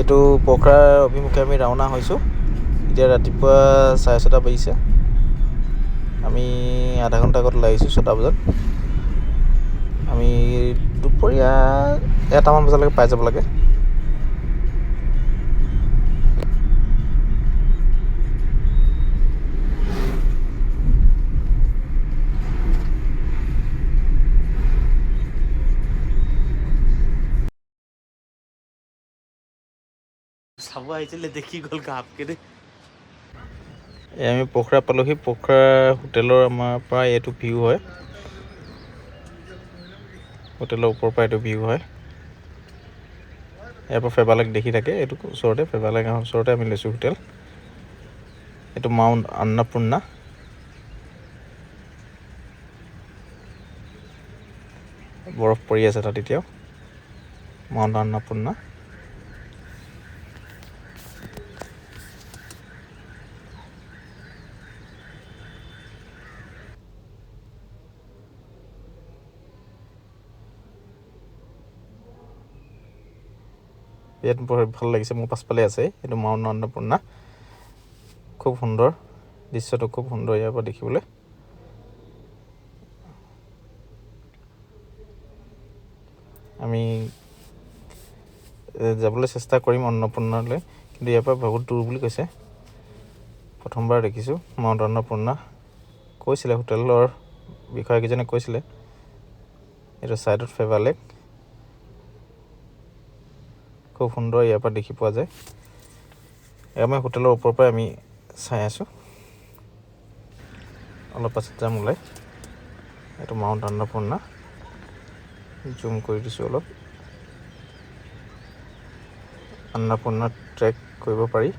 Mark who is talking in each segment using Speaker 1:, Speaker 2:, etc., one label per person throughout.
Speaker 1: এইটো পোখৰাৰ অভিমুখে আমি ৰাওনা হৈছোঁ। এতিয়া ৰাতিপুৱা 6:30 বাজিছে। আমি আধা ঘণ্টা আগত লাগিছোঁ 6টা বজাত। আমি দুপৰীয়া 1টামান বজালৈকে পাই যাব লাগে। চাব আহিছিলে দেখি গ'ল ঘাপকে দেই। আমি পোখৰা পালোহি। পোখৰা হোটেলৰ আমাৰ পৰা এইটো ভিউ হয়। হোটেলৰ ওপৰৰ পৰা এইটো ভিউ হয়। ইয়াৰ পৰা ফেবালেক দেখি থাকে। এইটো ওচৰতে ফেবালেকৰ ওচৰতে আমি লৈছোঁ হোটেল। এইটো মাউণ্ট অন্নপূৰ্ণা। বৰফ পৰি আছে তাত এতিয়াও। মাউণ্ট অন্নপূৰ্ণা। ইয়াত বৰ ভাল লাগিছে। মোৰ পাছফালে আছে এইটো মাউণ্ট অন্নপূৰ্ণা। খুব সুন্দৰ দৃশ্যটো, খুব সুন্দৰ ইয়াৰ পৰা দেখিবলৈ। আমি যাবলৈ চেষ্টা কৰিম অন্নপূৰ্ণালৈ, কিন্তু ইয়াৰ পৰা বহুত দূৰ বুলি কৈছে। প্ৰথমবাৰ দেখিছোঁ মাউণ্ট অন্নপূৰ্ণা। কৈছিলে হোটেলৰ বিষয়াকেইজনে কৈছিলে এইটো ছাইডত ফেবালেক। খুব সুন্দৰ ইয়াৰ পৰা দেখি পোৱা যায়। আমি হোটেলৰ ওপৰৰ পৰাই আমি চাই আছোঁ। অলপ পাছত যাম ওলাই। এইটো মাউণ্ট অন্নপূৰ্ণা। জুম কৰি দিছোঁ অলপ। অন্নপূৰ্ণা ট্ৰেক কৰিব পাৰি।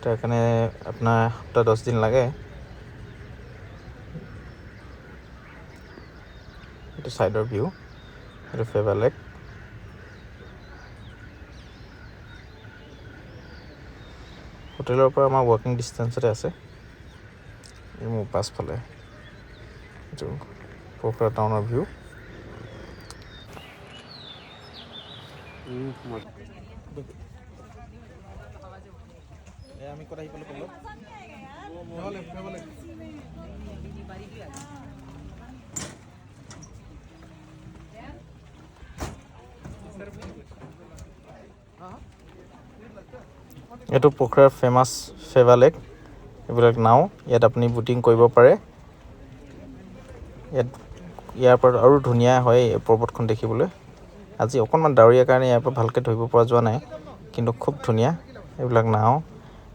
Speaker 1: তাৰ কাৰণে আপোনাৰ 7-10 দিন লাগে। এইটো ছাইডৰ ভিউ। এইটো ফেবালেক। হোটেলৰ পৰা আমাৰ ৱাকিং ডিষ্টেঞ্চতে আছে। এই মোৰ পাছফালে এইটো পোখৰা টাউনৰ ভিউ। আমি ক'ত আহি পালোঁ ক'লো? এইটো পোখৰাৰ ফেমাছ ফেবালেক। এইবিলাক নাও, ইয়াত আপুনি বুটিং কৰিব পাৰে। ইয়াৰ পৰা আৰু ধুনীয়া হয় এই পৰ্বতখন দেখিবলৈ। আজি অকণমান ডাৱৰীয়া কাৰণে ইয়াৰ পৰা ভালকৈ ধৰিব পৰা যোৱা নাই, কিন্তু খুব ধুনীয়া এইবিলাক নাও।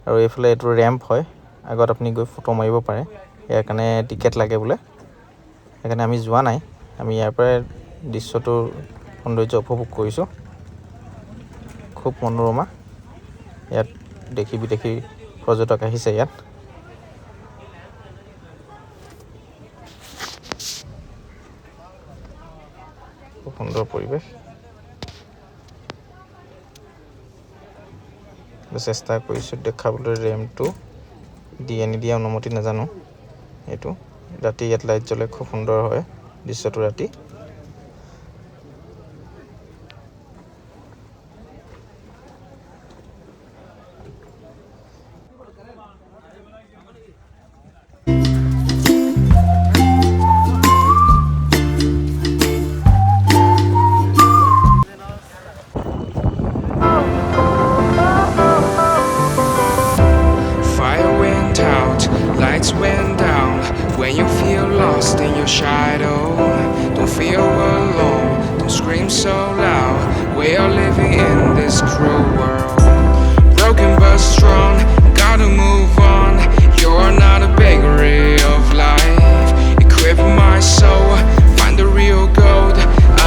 Speaker 1: আৰু এইফালে এইটো ৰেম্প হয়, আগত আপুনি গৈ ফটো মাৰিব পাৰে। ইয়াৰ কাৰণে টিকেট লাগে বোলে। সেইকাৰণে আমি যোৱা নাই। আমি ইয়াৰ পৰাই দৃশ্যটোৰ সৌন্দৰ্য উপভোগ কৰিছোঁ। খুব মনোৰমা। ইয়াত দেশী বিদেশী পৰ্যটক আহিছে ইয়াত। খুব সুন্দৰ পৰিৱেশ। চেষ্টা কৰিছোঁ দেখাবলৈ ৰেম্পটো। দিয়ে নিদিয়ে অনুমতি নাজানো। এইটো ৰাতি ইয়াত লাইট জ্বলে, খুব সুন্দৰ হয় দৃশ্যটো ৰাতি।
Speaker 2: Lights went down when you feel lost in your shadow. Don't feel alone, don't scream so loud. We are living in this cruel world. Broken but strong, gotta move on. You're not a bakery of life. Equip my soul, find the real gold.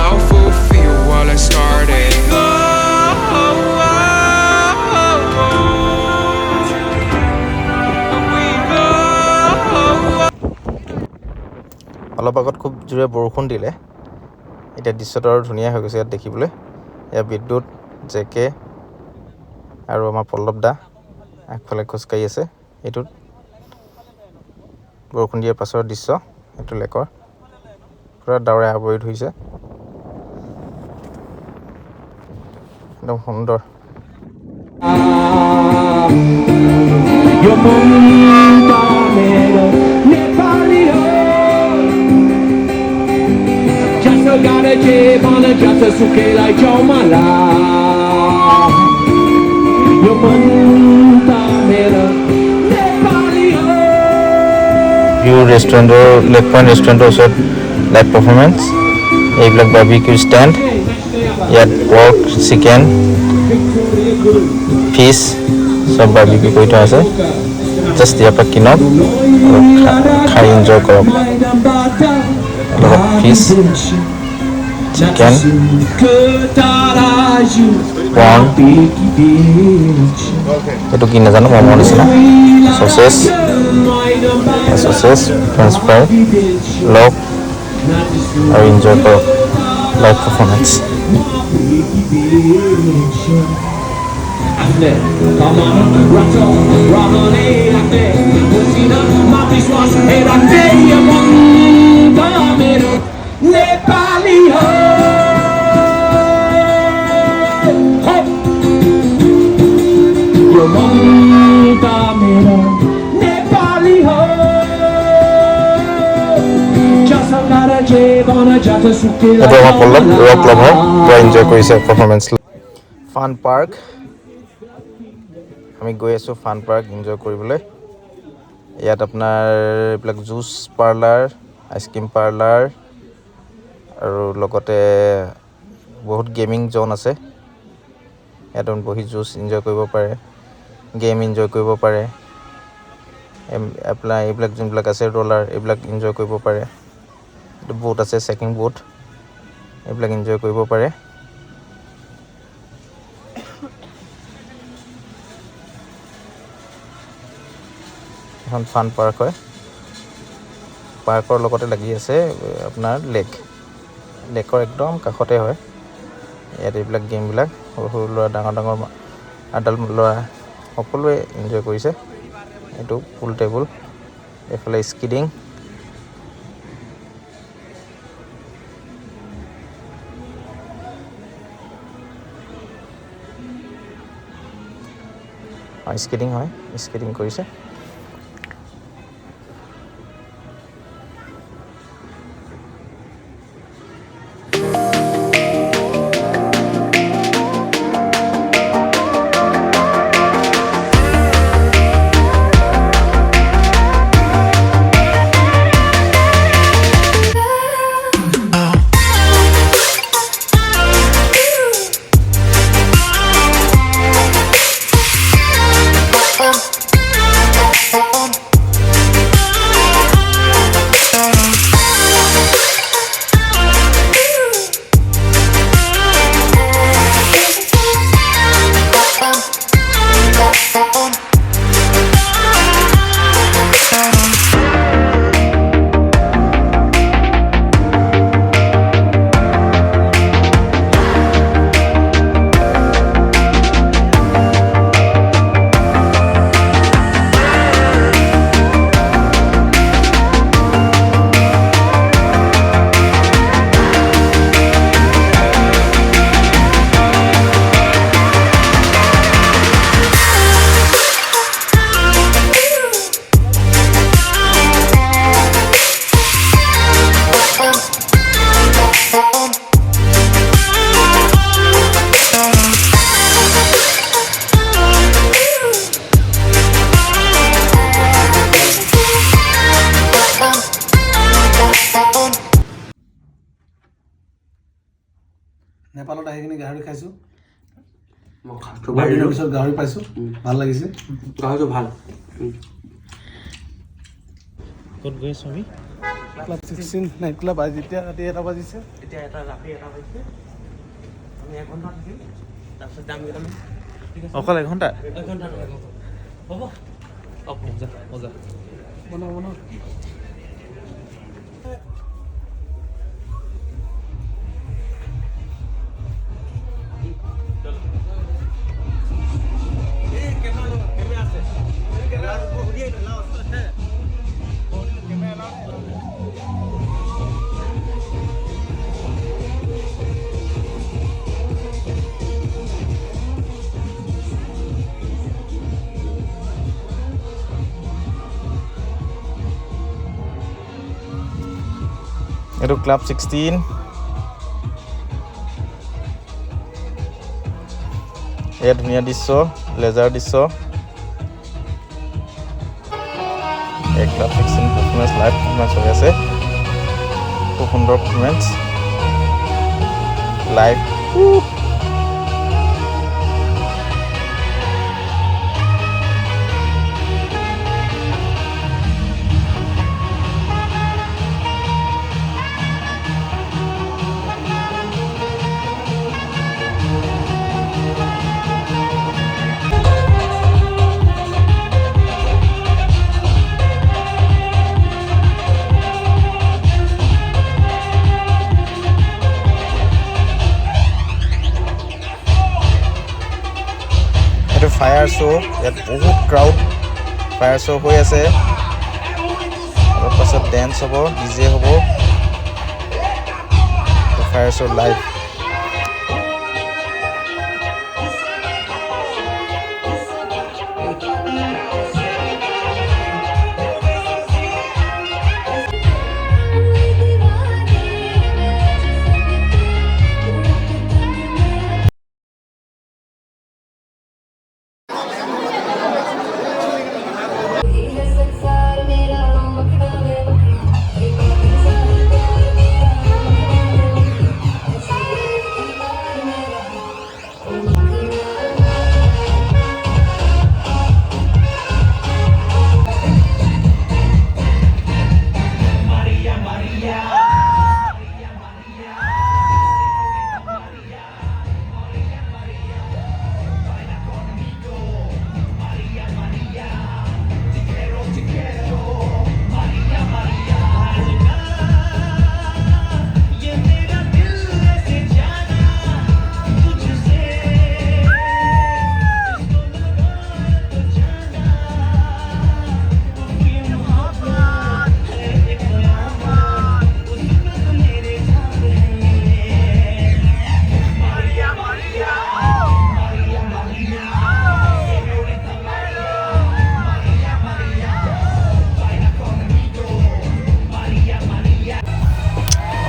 Speaker 2: I'll fulfill what I started.
Speaker 1: অলপ আগত খুব জোৰে বৰষুণ দিলে। এতিয়া দৃশ্যটো আৰু ধুনীয়া হৈ গৈছে ইয়াত দেখিবলৈ। ইয়াত বিদ্যুৎ, জেকে আৰু আমাৰ পল্লৱ দা আগফালে খোজকাঢ়ি আছে। এইটোত বৰষুণ দিয়াৰ পাছৰ দৃশ্য। এইটো লেকৰ পূৰা ডাৱৰে আৱৰি ধৰিছে। একদম সুন্দৰ।
Speaker 3: Yo monta mero Nepali ho Just a gotta jib on a just a suke like Jomala Yo monta mero Nepali ho
Speaker 1: view ৰেষ্টুৰেণ্টৰ লেক পইণ্ট ৰেষ্টুৰেণ্টৰ ওচৰত লাইভ পাৰফৰ্মেঞ্চ, এইবিলাক বাৰ্বিকিউ ষ্টেণ্ড, ইয়াত পৰ্ক, চিকেন, ফিছ চব barbecue কৰি থোৱা আছে। Just ইয়াৰ পৰা কিনক আৰু খাই এনজয় কৰক। লগত ফিছ, চিকেন, কৰ্ণ, এইটো কি নাজানো, ম'মৰ নিচিনা, চচেছ, ফ্ৰেঞ্চ ফ্ৰাই, লওক আৰু এনজয় কৰক live performance.
Speaker 3: Nepali ho Yo monta mero Nepali ho Just a gotta jib on a just a suke
Speaker 1: এইটো আমাৰ পল্লৱ ৰক ক্লাবৰ পুৰা এনজয় কৰিছে পাৰফৰ্মেঞ্চ। ফান পাৰ্ক, আমি গৈ আছোঁ ফান পাৰ্ক এনজয় কৰিবলৈ। ইয়াত আপোনাৰ এইবিলাক জুচ পাৰ্লাৰ, আইচক্ৰীম পাৰ্লাৰ আৰু লগতে বহুত গেমিং জ'ন আছে। ইয়াত বহি জুচ এনজয় কৰিব পাৰে, গেম এনজয় কৰিব পাৰে। আপোনাৰ এইবিলাক যোনবিলাক আছে ৰলাৰ, এইবিলাক এনজয় কৰিব পাৰে। বোট আছে, চেকিং বোট, এইবিলাক এনজয় কৰিব পাৰে। এখন ফান পাৰ্ক হয়। পাৰ্কৰ লগতে লাগি আছে আপোনাৰ লেকৰ একদম কাষতে হয়। ইয়াত এইবিলাক গেমবিলাক সৰু সৰু ল'ৰা, ডাঙৰ ডাঙৰ আডাল্ট ল'ৰা সকলোৱে এনজয় কৰিছে। এইটো পুল টেবুল, এইফালে স্কিডিং, স্কেটিং হয়, স্কেটিং কৰিছে।
Speaker 4: নেপালত আহি কিনে গাহৰি খাইছোঁ। বহুত দিনৰ পিছত গাহৰি পাইছোঁ, ভাল লাগিছে।
Speaker 5: গাহৰিটো ভাল।
Speaker 1: ক'ত গৈ আছোঁ আমি?
Speaker 4: Club 16 night club. আজি এতিয়া ৰাতি 1 বাজিছে।
Speaker 5: এতিয়া ৰাতি 1 বাজিছে। আমি 1 ঘণ্টা থাকিম, তাৰপিছত যাম আমি।
Speaker 1: অকল 1 ঘণ্টা?
Speaker 5: 1 ঘণ্টা হ'ব। মজা।
Speaker 4: বনাও।
Speaker 1: এইটো ক্লাব 16 এয়া ধুনীয়া দৃশ্য লেজাৰ দৃশ্য এক ক্লাব 16 পাৰফৰ্মেঞ্চ লাইভ পাৰফৰ্মেঞ্চ হৈ আছে খুব সুন্দৰ পাৰফৰ্মেঞ্চ লাইভ ফায়াৰ শ্ব' ইয়াত বহুত ক্ৰাউড ফায়াৰ শ্ব' হৈ আছে তাৰ পাছত ডেন্স হ'ব ডিজে হ'ব ফায়াৰ শ্ব' লাইভ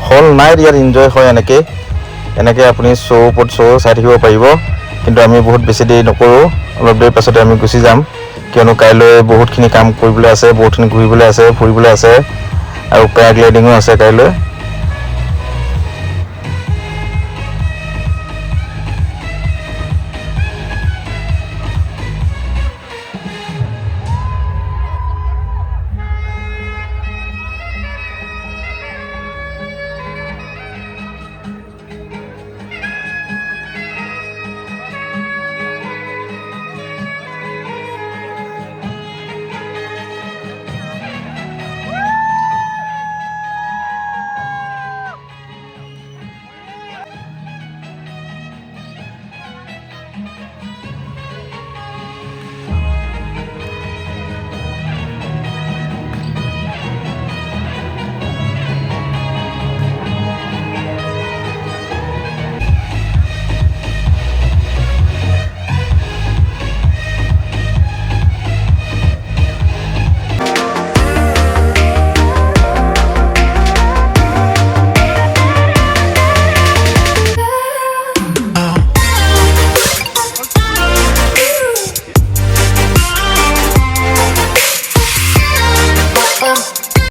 Speaker 1: হল নাইট ইয়াত এনজয় হয় এনেকৈ আপুনি শ্ব' ওপৰত শ্ব' চাই থাকিব পাৰিব কিন্তু আমি বহুত বেছি দেৰি নকৰোঁ অলপ দেৰি পাছতে আমি গুচি যাম কিয়নো কাইলৈ বহুতখিনি কাম কৰিবলৈ আছে বহুতখিনি ঘূৰিবলৈ আছে ফুৰিবলৈ আছে আৰু পেৰাগ্লাইডিঙো আছে কাইলৈ